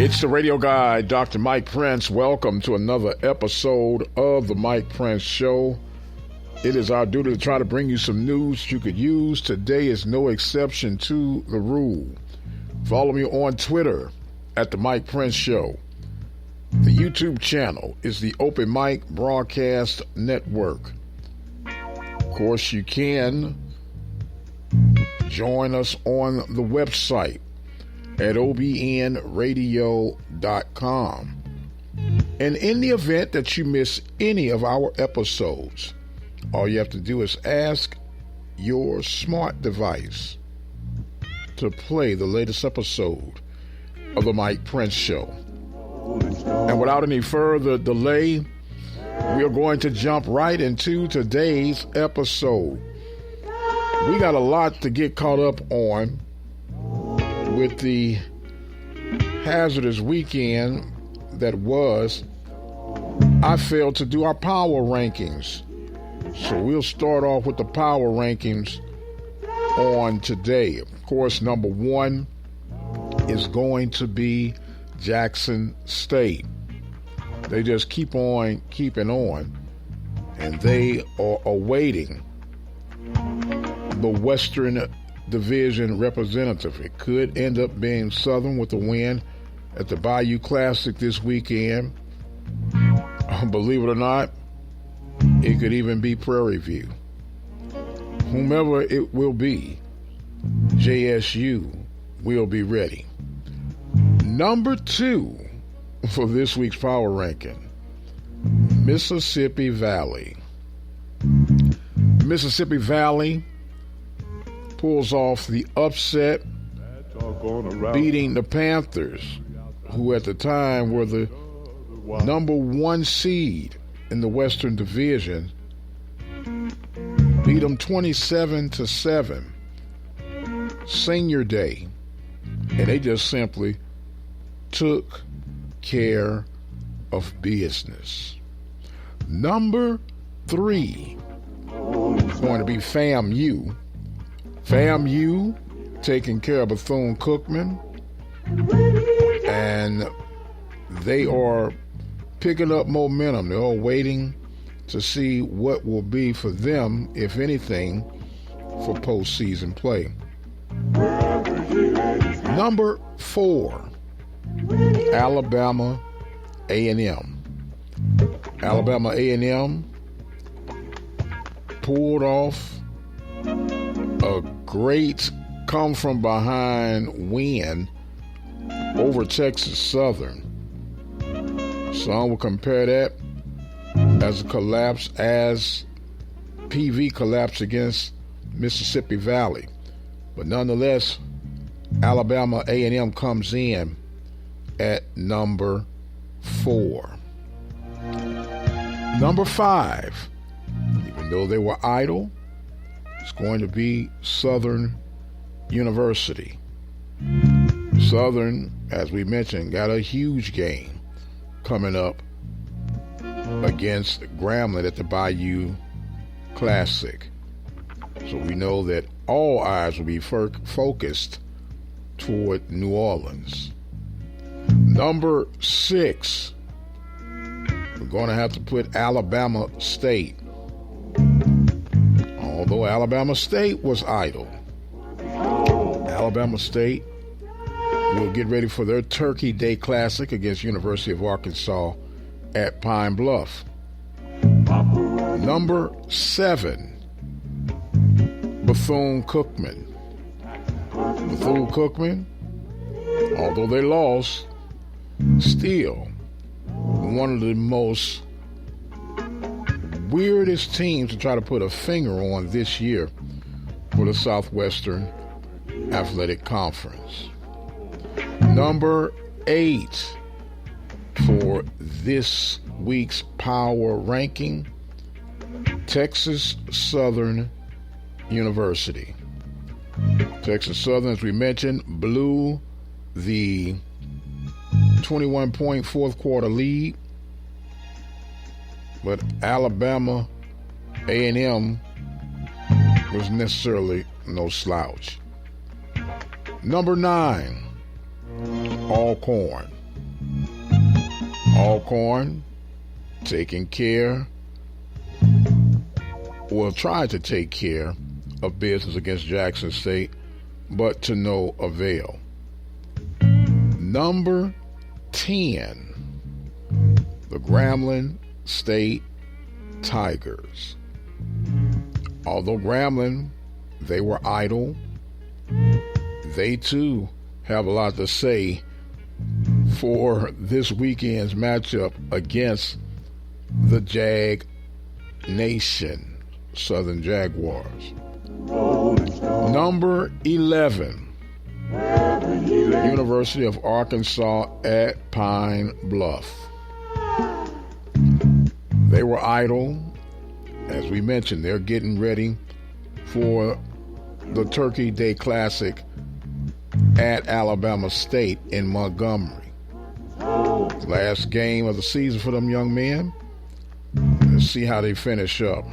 It's the radio guy, Dr. Mike Prince. Welcome to another episode of the Mike Prince Show. It is our duty to try to bring you some news you could use. Today is no exception to the rule. Follow me on Twitter at the Mike Prince Show. The YouTube channel is the Open Mic Broadcast Network. Of course, you can join us on the website at obnradio.com. And in the event that you miss any of our episodes, all you have to do is ask your smart device to play the latest episode of the Mike Prince Show. And without any further delay, we are going to jump right into today's episode. We got a lot to get caught up on with the hazardous weekend that was. I failed to do our power rankings. So we'll start off with the power rankings on today. Of course, number one is going to be Jackson State. They just keep on keeping on, and they are awaiting the Western Division representative. It could end up being Southern with a win at the Bayou Classic this weekend. Believe it or not, it could even be Prairie View. Whomever it will be, JSU will be ready. Number two for this week's power ranking, Mississippi Valley. Mississippi Valley pulls off the upset, beating the Panthers, who at the time were the number one seed in the Western Division. Beat them 27-7. Senior Day. And they just simply took care of business. Number three is going to be FAMU. FAMU taking care of Bethune-Cookman, and they are picking up momentum. They're all waiting to see what will be for them, if anything, for postseason play. Number four, Alabama A&M. Alabama A&M pulled off a great come-from-behind win over Texas Southern. Some will compare that as a collapse, as PV collapsed against Mississippi Valley. But nonetheless, Alabama A&M comes in at number four. Number five, even though they were idle, it's going to be Southern University. Southern, as we mentioned, got a huge game coming up against Grambling at the Bayou Classic. So we know that all eyes will be focused toward New Orleans. Number six, we're going to have to put Alabama State. Although Alabama State was idle, Alabama State will get ready for their Turkey Day Classic against University of Arkansas at Pine Bluff. Number seven, Bethune-Cookman. Bethune-Cookman, although they lost, still one of the most weirdest teams to try to put a finger on this year for the Southwestern Athletic Conference. Number eight for this week's power ranking, Texas Southern University. Texas Southern, as we mentioned, blew the 21-point fourth quarter lead, but Alabama A&M was necessarily no slouch. Number 9, Alcorn. Alcorn taking care, well, tried to take care of business against Jackson State, but to no avail. Number 10, the Grambling State Tigers. Although Grambling, they were idle, they too have a lot to say for this weekend's matchup against the Jag Nation, Southern Jaguars. Number 11, University of Arkansas at Pine Bluff. They were idle. As we mentioned, they're getting ready for the Turkey Day Classic at Alabama State in Montgomery. Last game of the season for them young men. Let's see how they finish up.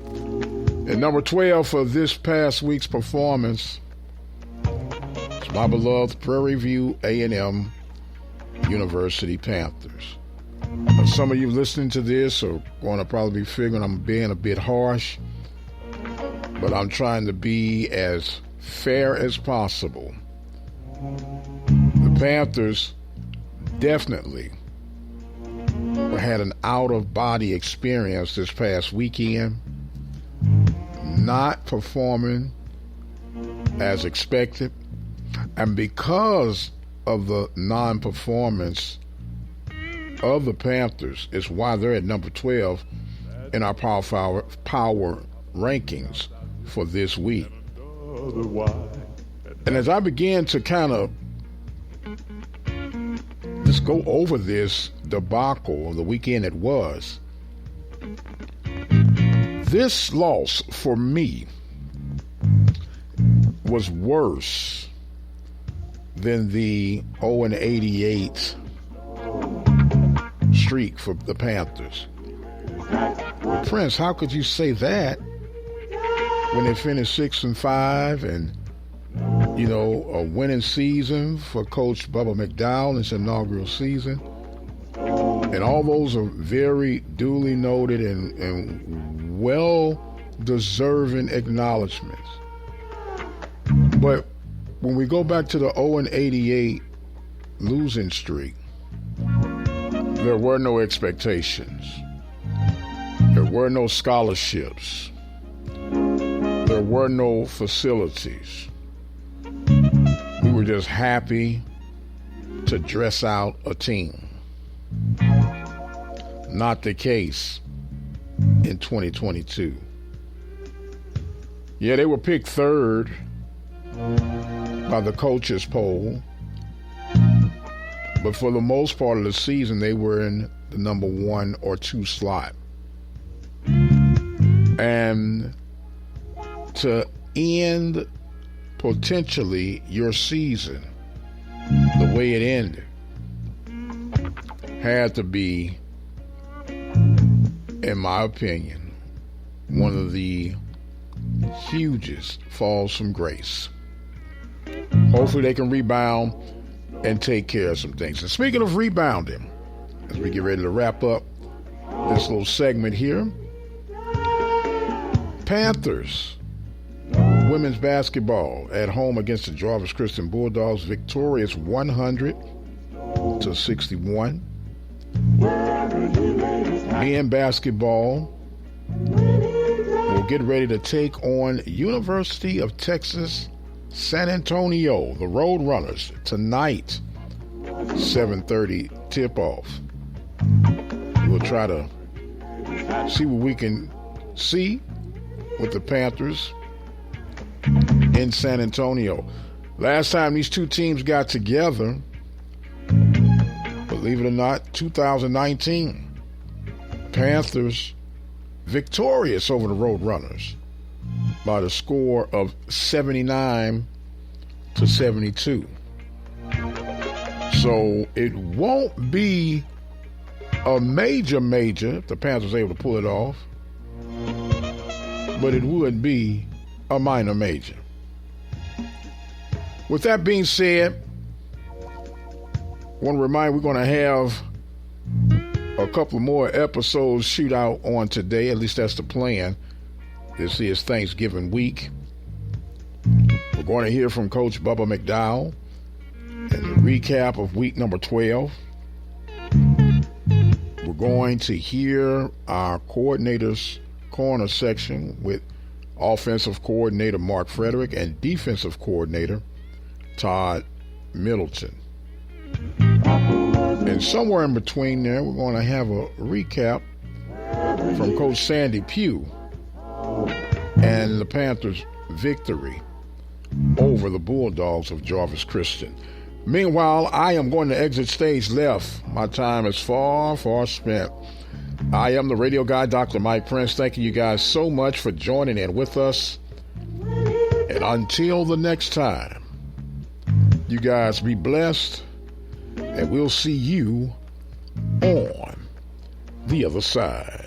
And number 12 for this past week's performance is my beloved Prairie View A&M University Panthers. Now, some of you listening to this are going to probably be figuring I'm being a bit harsh, but I'm trying to be as fair as possible. The Panthers definitely had an out-of-body experience this past weekend, not performing as expected, and because of the non-performance of the Panthers is why they're at number 12 in our power rankings for this week. And as I began to kind of just go over this debacle of the weekend it was, this loss for me was worse than the 0-88 streak for the Panthers. Well, Prince, how could you say that when they finished 6-5 and, you know, a winning season for Coach Bubba McDowell in his inaugural season? And all those are very duly noted and well-deserving acknowledgments. But when we go back to the 0-88 losing streak, there were no expectations. There were no scholarships. There were no facilities. We were just happy to dress out a team. Not the case in 2022. Yeah, they were picked third by the coaches poll, but for the most part of the season, they were in the number 1 or 2 slot. And to end potentially your season the way it ended had to be, in my opinion, one of the hugest falls from grace. Hopefully they can rebound and take care of some things. And speaking of rebounding, as we get ready to wrap up this little segment here, Panthers women's basketball at home against the Jarvis Christian Bulldogs, victorious 100-61. Men basketball will get ready to take on University of Texas San Antonio, the Road Runners, tonight, 7:30 tip-off. We'll try to see what we can see with the Panthers in San Antonio. Last time these two teams got together, believe it or not, 2019. Panthers victorious over the Road Runners by the score of 79-72. So it won't be a major if the Panthers are able to pull it off, but it would be a minor major. With that being said, I want to remind we're going to have a couple more episodes shoot out on today. At least that's the plan. This is Thanksgiving week. We're going to hear from Coach Bubba McDowell and the recap of week number 12. We're going to hear our coordinators' corner section with offensive coordinator Mark Frederick and defensive coordinator Todd Middleton. And somewhere in between there, we're going to have a recap from Coach Sandy Pugh and the Panthers' victory over the Bulldogs of Jarvis Christian. Meanwhile, I am going to exit stage left. My time is far, far spent. I am the radio guy, Dr. Mike Prince. Thanking you guys so much for joining in with us. And until the next time, you guys be blessed, and we'll see you on the other side.